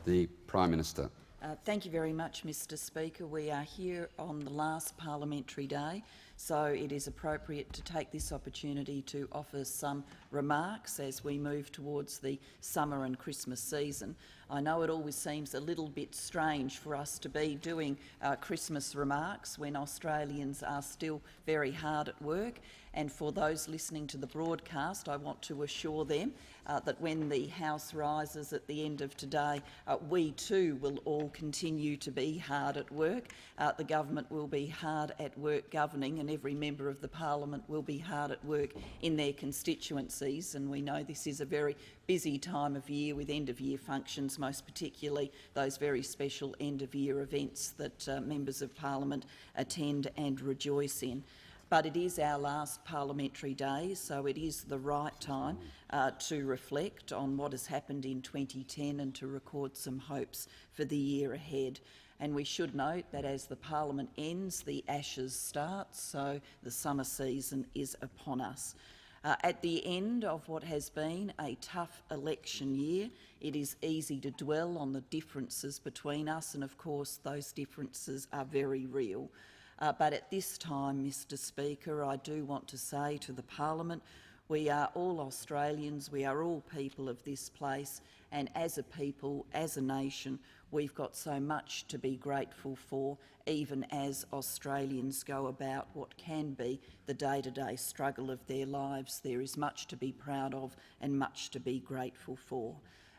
The Prime Minister. Thank you very much, Mr Speaker. We are here on the last parliamentary day, so it is appropriate to take this opportunity to offer some remarks as we move towards the summer and Christmas season. I know it always seems a little bit strange for us to be doing Christmas remarks when Australians are still very hard at work, and for those listening to the broadcast, I want to assure them that when the House rises at the end of today, we too will all continue to be hard at work. The government will be hard at work governing, and every member of the parliament will be hard at work in their constituencies, and we know this is a very busy time of year with end-of-year functions, most particularly those very special end-of-year events that members of parliament attend and rejoice in. But it is our last parliamentary day, so it is the right time to reflect on what has happened in 2010 and to record some hopes for the year ahead. And we should note that as the parliament ends, the ashes start, so the summer season is upon us. At the end of what has been a tough election year, it is easy to dwell on the differences between us, and of course those differences are very real. But at this time, Mr Speaker, I do want to say to the Parliament, we are all Australians, we are all people of this place, and as a people, as a nation, we've got so much to be grateful for, even as Australians go about what can be the day-to-day struggle of their lives. There is much to be proud of and much to be grateful for.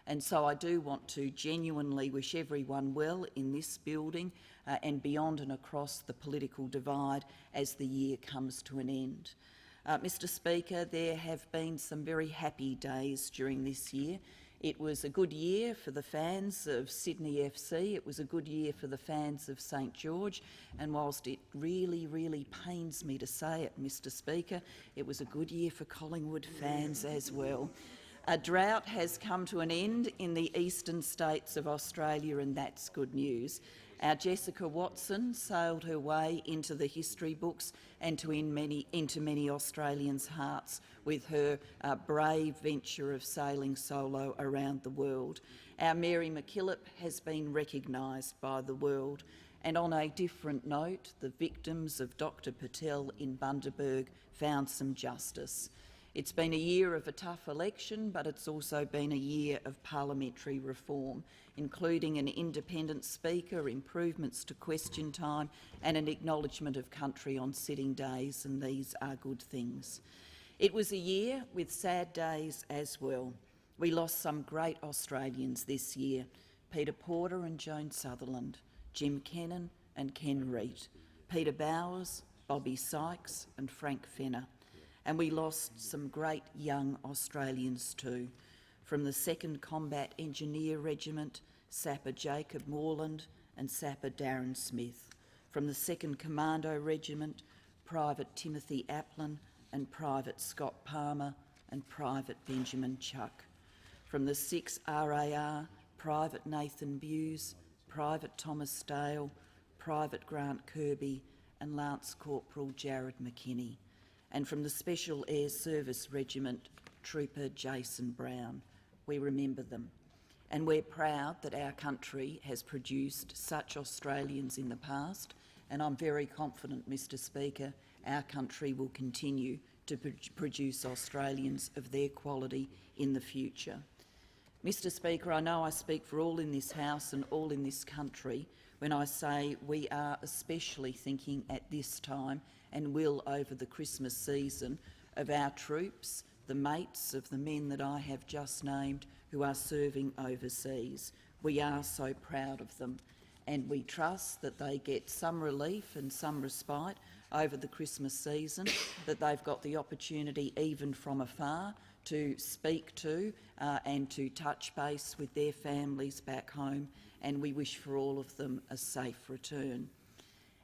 And so I do want to genuinely wish everyone well in this building and beyond and across the political divide as the year comes to an end. Mr Speaker, there have been some very happy days during this year. It was a good year for the fans of Sydney FC, it was a good year for the fans of St George, and whilst it really pains me to say it, Mr Speaker, it was a good year for Collingwood fans as well. A drought has come to an end in the eastern states of Australia, and that's good news. Our Jessica Watson sailed her way into the history books and into many Australians' hearts with her brave venture of sailing solo around the world. Our Mary McKillop has been recognised by the world. And on a different note, the victims of Dr Patel in Bundaberg found some justice. It's been a year of a tough election, but it's also been a year of parliamentary reform, including an independent speaker, improvements to question time and an acknowledgement of country on sitting days, and these are good things. It was a year with sad days as well. We lost some great Australians this year: Peter Porter and Joan Sutherland, Jim Kennan and Ken Reid, Peter Bowers, Bobby Sykes and Frank Fenner. And we lost some great young Australians too, from the 2nd Combat Engineer Regiment, Sapper Jacob Morland and Sapper Darren Smith, from the 2nd Commando Regiment, Private Timothy Applin and Private Scott Palmer and Private Benjamin Chuck, from the 6th RAR, Private Nathan Buse, Private Thomas Dale, Private Grant Kirby and Lance Corporal Jared McKinney, and from the Special Air Service Regiment, Trooper Jason Brown. We remember them. And we're proud that our country has produced such Australians in the past, and I'm very confident, Mr Speaker, our country will continue to produce Australians of their quality in the future. Mr Speaker, I know I speak for all in this House and all in this country when I say we are especially thinking at this time, and will over the Christmas season, of our troops, the mates of the men that I have just named who are serving overseas. We are so proud of them, and we trust that they get some relief and some respite over the Christmas season, that they've got the opportunity, even from afar, to speak to and to touch base with their families back home, and we wish for all of them a safe return.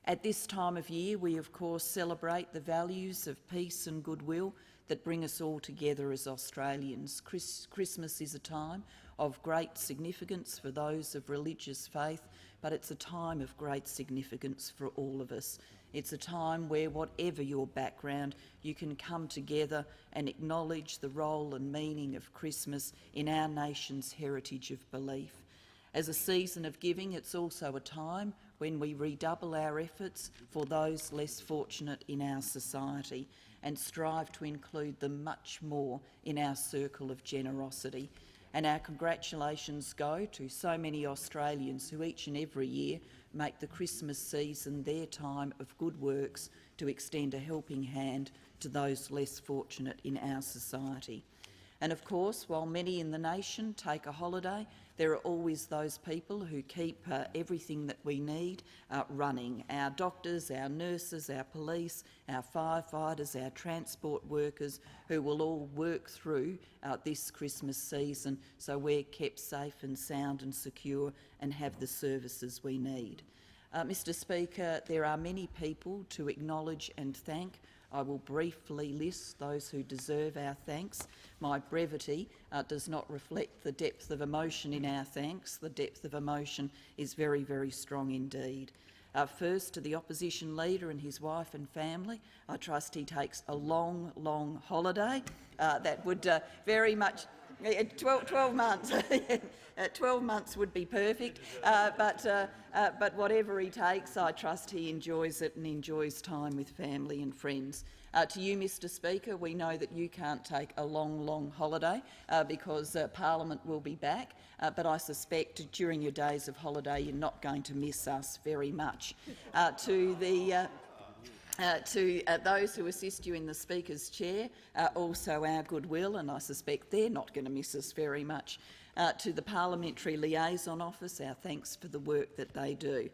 At this time of year, we of course celebrate the values of peace and goodwill that bring us all together as Australians. Christmas is a time of great significance for those of religious faith, but it's a time of great significance for all of us. It's a time where, whatever your background, you can come together and acknowledge the role and meaning of Christmas in our nation's heritage of belief. As a season of giving, it's also a time when we redouble our efforts for those less fortunate in our society and strive to include them much more in our circle of generosity. And our congratulations go to so many Australians who each and every year make the Christmas season their time of good works to extend a helping hand to those less fortunate in our society. And of course, while many in the nation take a holiday, there are always those people who keep everything that we need running. Our doctors, our nurses, our police, our firefighters, our transport workers, who will all work through this Christmas season so we're kept safe and sound and secure and have the services we need. Mr Speaker, there are many people to acknowledge and thank. I will briefly list those who deserve our thanks. My brevity does not reflect the depth of emotion in our thanks. The depth of emotion is very, very strong indeed. First, to the opposition leader and his wife and family. I trust he takes a long, long holiday. That would very much... 12 months. 12 months would be perfect, but whatever he takes, I trust he enjoys it and enjoys time with family and friends. To you, Mr Speaker, we know that you can't take a long, long holiday because Parliament will be back, but I suspect during your days of holiday you're not going to miss us very much. To those who assist you in the Speaker's chair, also our goodwill, and I suspect they're not going to miss us very much. To the Parliamentary Liaison Office, our thanks for the work that they do.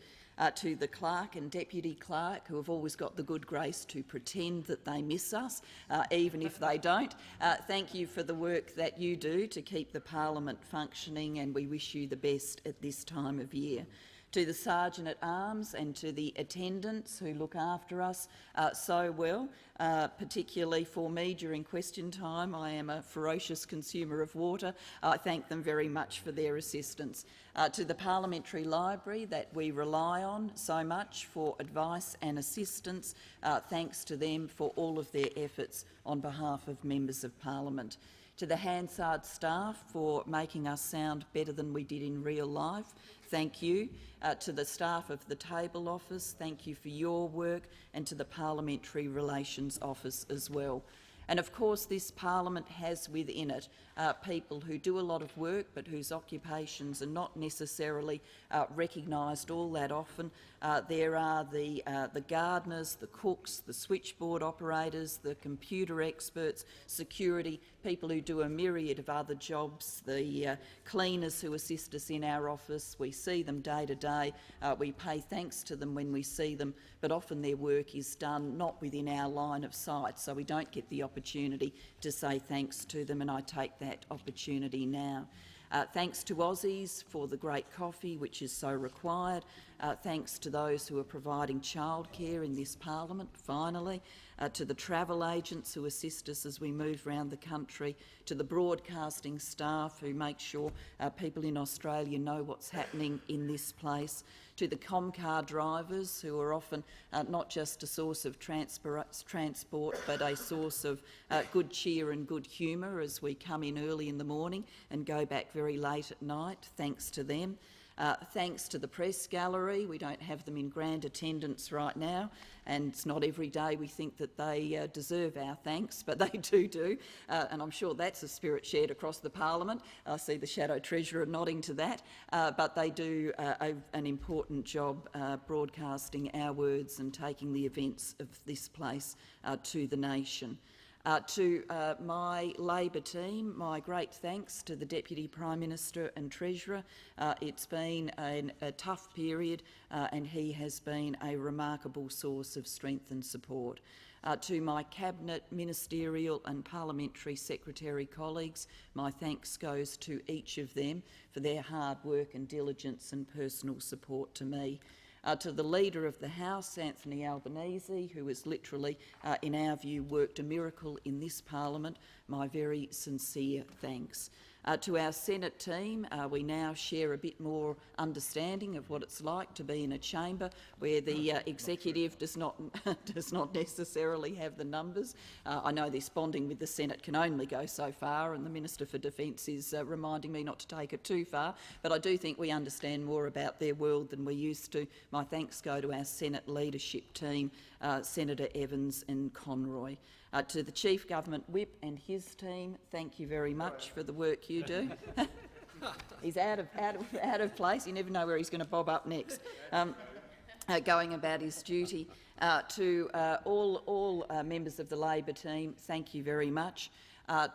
To the Clerk and Deputy Clerk, who have always got the good grace to pretend that they miss us, even if they don't. Thank you for the work that you do to keep the Parliament functioning, and we wish you the best at this time of year. To the Sergeant-at-Arms and to the attendants who look after us so well, particularly for me during question time. I am a ferocious consumer of water. I thank them very much for their assistance. To the Parliamentary Library that we rely on so much for advice and assistance, thanks to them for all of their efforts on behalf of members of Parliament. To the Hansard staff for making us sound better than we did in real life, thank you. To the staff of the Table Office, thank you for your work, and to the Parliamentary Relations Office as well. And of course this Parliament has within it people who do a lot of work but whose occupations are not necessarily recognised all that often. There are the gardeners, the cooks, the switchboard operators, the computer experts, security, people who do a myriad of other jobs, the cleaners who assist us in our office. We see them day to day. We pay thanks to them when we see them, but often their work is done not within our line of sight, so we don't get the opportunity to say thanks to them, and I take that opportunity now. Thanks to Aussies for the great coffee, which is so required. Thanks to those who are providing childcare in this Parliament, finally. To the travel agents who assist us as we move around the country. To the broadcasting staff who make sure people in Australia know what's happening in this place. To the Comcar drivers who are often not just a source of transport but a source of good cheer and good humour as we come in early in the morning and go back very late at night. Thanks to them. Thanks to the press gallery. We don't have them in grand attendance right now, and it's not every day we think that they deserve our thanks, but they do, and I'm sure that's a spirit shared across the Parliament. I see the Shadow Treasurer nodding to that, but they do an important job broadcasting our words and taking the events of this place to the nation. To my Labor team, my great thanks to the Deputy Prime Minister and Treasurer. It's been a tough period and he has been a remarkable source of strength and support. To my Cabinet, Ministerial and Parliamentary Secretary colleagues, my thanks goes to each of them for their hard work and diligence and personal support to me. To the Leader of the House, Anthony Albanese, who has literally, in our view, worked a miracle in this Parliament, my very sincere thanks. To our Senate team, we now share a bit more understanding of what it's like to be in a chamber where the executive does not necessarily have the numbers. I know this bonding with the Senate can only go so far, and the Minister for Defence is reminding me not to take it too far, but I do think we understand more about their world than we used to. My thanks go to our Senate leadership team, Senator Evans and Conroy. To the Chief Government Whip and his team, thank you very much for the work you do. He's out of place. You never know where he's going to bob up next. Going about his duty. To all members of the Labor team, thank you very much.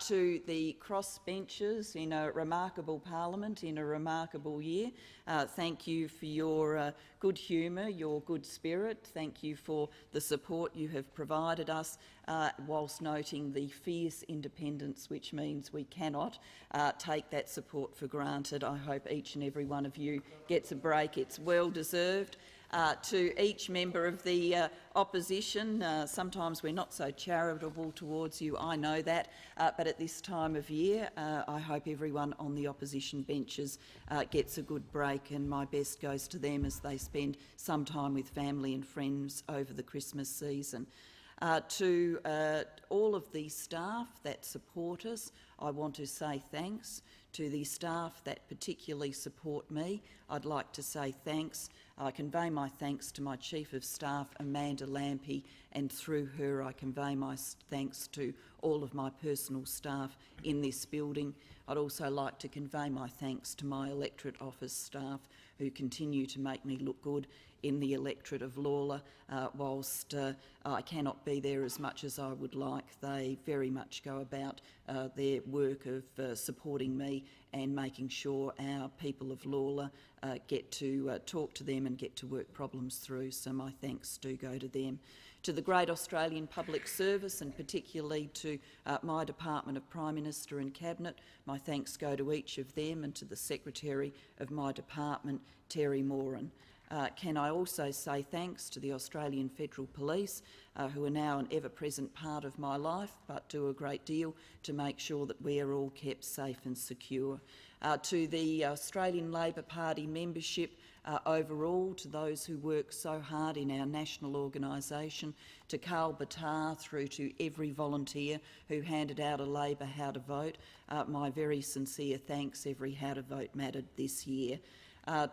To the crossbenchers in a remarkable parliament in a remarkable year, thank you for your good humour, your good spirit. Thank you for the support you have provided us, whilst noting the fierce independence, which means we cannot take that support for granted. I hope each and every one of you gets a break. It's well deserved. To each member of the opposition, sometimes we're not so charitable towards you, I know that, but at this time of year I hope everyone on the opposition benches gets a good break, and my best goes to them as they spend some time with family and friends over the Christmas season. To all of the staff that support us, I want to say thanks. To the staff that particularly support me, I'd like to say thanks. I convey my thanks to my Chief of Staff, Amanda Lampy, and through her I convey my thanks to all of my personal staff in this building. I'd also like to convey my thanks to my electorate office staff who continue to make me look good in the electorate of Lawler. Whilst I cannot be there as much as I would like, they very much go about their work of supporting me and making sure our people of Lawler get to talk to them and get to work problems through, so my thanks do go to them. To the great Australian Public Service, and particularly to my Department of Prime Minister and Cabinet, my thanks go to each of them, and to the Secretary of my department, Terry Moran. Can I also say thanks to the Australian Federal Police, who are now an ever-present part of my life, but do a great deal to make sure that we are all kept safe and secure. To the Australian Labor Party membership overall, to those who work so hard in our national organisation, to Carl Batar, through to every volunteer who handed out a Labor How to Vote, my very sincere thanks. Every How to Vote mattered this year.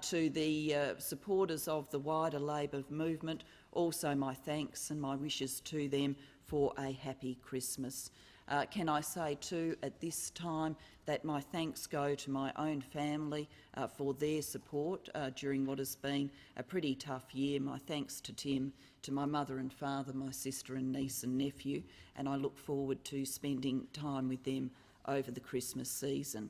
To the supporters of the wider Labor movement, also my thanks and my wishes to them for a happy Christmas. Can I say too at this time that my thanks go to my own family for their support during what has been a pretty tough year. My thanks to Tim, to my mother and father, my sister and niece and nephew, and I look forward to spending time with them over the Christmas season.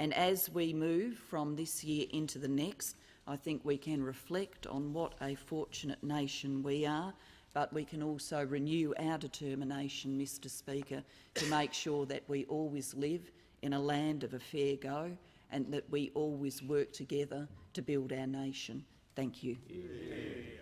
And as we move from this year into the next, I think we can reflect on what a fortunate nation we are, but we can also renew our determination, Mr Speaker, to make sure that we always live in a land of a fair go and that we always work together to build our nation. Thank you. Yeah.